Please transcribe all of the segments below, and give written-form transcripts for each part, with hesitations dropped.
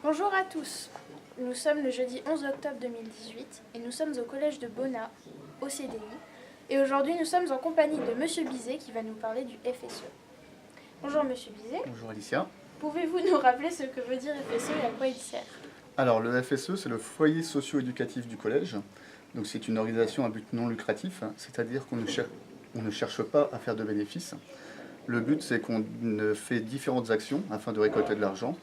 Bonjour à tous, nous sommes le jeudi 11 octobre 2018 et nous sommes au collège de Bonnat, au CDI. Et aujourd'hui nous sommes en compagnie de Monsieur Bizet qui va nous parler du FSE. Bonjour Monsieur Bizet. Bonjour Alicia. Pouvez-vous nous rappeler ce que veut dire FSE et à quoi il sert? Alors le FSE, c'est le foyer socio-éducatif du collège. Donc c'est une organisation à but non lucratif, c'est-à-dire qu'on ne cherche pas à faire de bénéfices. Le but, c'est qu'on fait différentes actions afin de récolter de l'argent.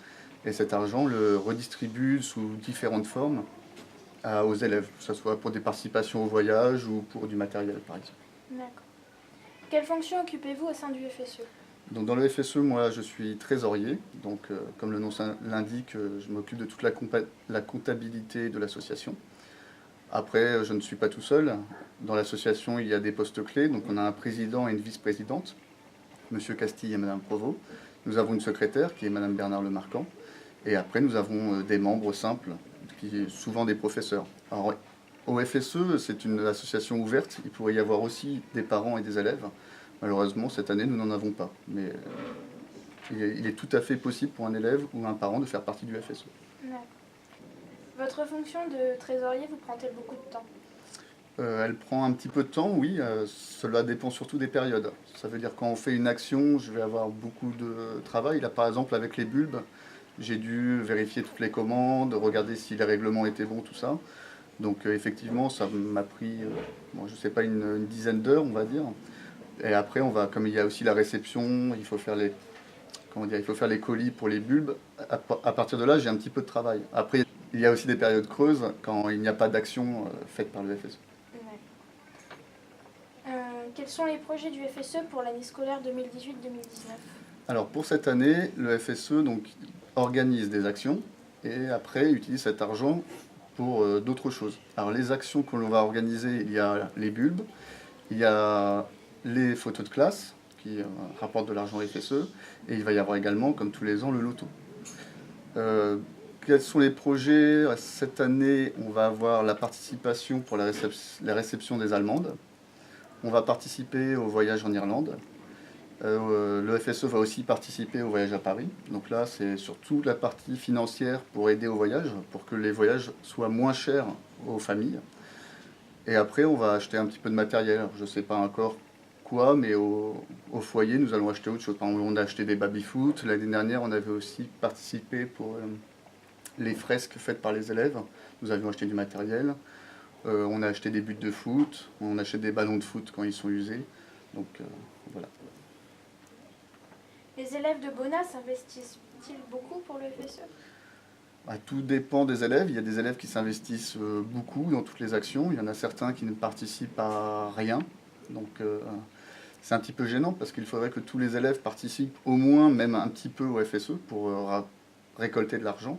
Et cet argent le redistribue sous différentes formes aux élèves, que ce soit pour des participations au voyage ou pour du matériel par exemple. D'accord. Quelle fonction occupez-vous au sein du FSE? Donc dans le FSE, moi je suis trésorier, donc comme le nom l'indique, je m'occupe de toute la comptabilité de l'association. Après, je ne suis pas tout seul. Dans l'association, il y a des postes clés, donc on a un président et une vice-présidente, Monsieur Castille et Madame Provost. Nous avons une secrétaire qui est Madame Bernard Lemarquand. Et après, nous avons des membres simples, qui sont souvent des professeurs. Alors, au FSE, c'est une association ouverte. Il pourrait y avoir aussi des parents et des élèves. Malheureusement, cette année, nous n'en avons pas. Mais il est tout à fait possible pour un élève ou un parent de faire partie du FSE. D'accord. Votre fonction de trésorier vous prend-elle beaucoup de temps? Elle prend un petit peu de temps, oui. Cela dépend surtout des périodes. Ça veut dire quand on fait une action, je vais avoir beaucoup de travail. Là, par exemple, avec les bulbes, j'ai dû vérifier toutes les commandes, regarder si les règlements étaient bons, tout ça. Donc effectivement, ça m'a pris, bon, je sais pas, une dizaine d'heures, on va dire. Et après, comme il y a aussi la réception, il faut faire les colis pour les bulbes. À partir de là, j'ai un petit peu de travail. Après, il y a aussi des périodes creuses quand il n'y a pas d'action faite par le FSE. Quels sont les projets du FSE pour l'année scolaire 2018-2019? Alors pour cette année, le FSE donc, organise des actions et après utilise cet argent pour d'autres choses. Alors les actions que l'on va organiser, il y a les bulbes, il y a les photos de classe qui rapportent de l'argent au FSE et il va y avoir également, comme tous les ans, le loto. Quels sont les projets? Cette année, on va avoir la participation pour la réception des Allemandes. On va participer au voyage en Irlande. Le FSE va aussi participer au voyage à Paris. Donc là, c'est surtout la partie financière pour aider au voyage, pour que les voyages soient moins chers aux familles. Et après, on va acheter un petit peu de matériel. Alors, je ne sais pas encore quoi, mais au foyer, nous allons acheter autre chose. Par exemple, on a acheté des baby-foot. L'année dernière, on avait aussi participé pour les fresques faites par les élèves. Nous avions acheté du matériel. On a acheté des buts de foot, on achète des ballons de foot quand ils sont usés. Donc voilà. Les élèves de Bonnat s'investissent-ils beaucoup pour le FSE? Tout dépend des élèves. Il y a des élèves qui s'investissent beaucoup dans toutes les actions. Il y en a certains qui ne participent à rien. Donc c'est un petit peu gênant parce qu'il faudrait que tous les élèves participent au moins, même un petit peu au FSE pour récolter de l'argent.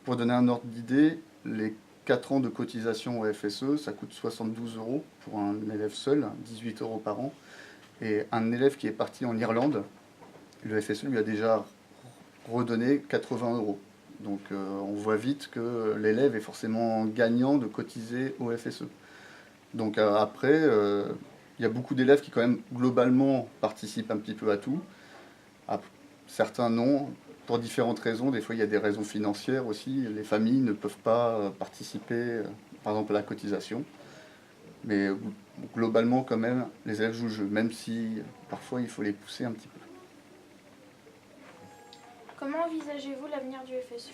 Pour donner un ordre d'idée, les 4 ans de cotisation au FSE, ça coûte 72 € pour un élève seul, 18 € par an. Et un élève qui est parti en Irlande, le FSE lui a déjà redonné 80 €. Donc on voit vite que l'élève est forcément gagnant de cotiser au FSE. Donc après, il y a beaucoup d'élèves qui quand même globalement participent un petit peu à tout. Certains non, pour différentes raisons. Des fois, il y a des raisons financières aussi. Les familles ne peuvent pas participer, par exemple, à la cotisation. Mais globalement, quand même, les élèves jouent le jeu, même si parfois il faut les pousser un petit peu. Comment envisagez-vous l'avenir du FSE?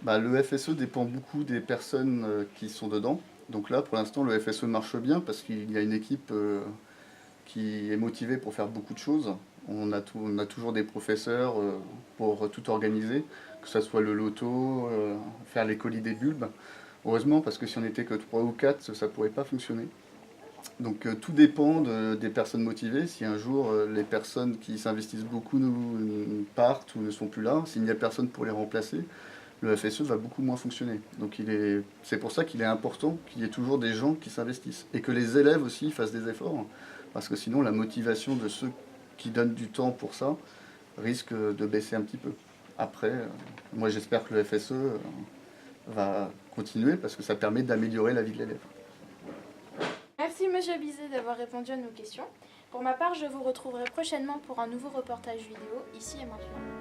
Le FSE dépend beaucoup des personnes qui sont dedans. Donc là, pour l'instant, le FSE marche bien parce qu'il y a une équipe qui est motivée pour faire beaucoup de choses. On a toujours des professeurs pour tout organiser, que ce soit le loto, faire les colis des bulbes. Heureusement, parce que si on n'était que 3 ou 4, ça ne pourrait pas fonctionner. Donc tout dépend des personnes motivées. Si un jour les personnes qui s'investissent beaucoup partent ou ne sont plus là, s'il n'y a personne pour les remplacer, le FSE va beaucoup moins fonctionner. Donc c'est pour ça qu'il est important qu'il y ait toujours des gens qui s'investissent. Et que les élèves aussi fassent des efforts. Parce que sinon la motivation de ceux qui donnent du temps pour ça risque de baisser un petit peu. Après, moi j'espère que le FSE va continuer parce que ça permet d'améliorer la vie de l'élève. Merci Monsieur Bizet d'avoir répondu à nos questions. Pour ma part, je vous retrouverai prochainement pour un nouveau reportage vidéo, ici et maintenant.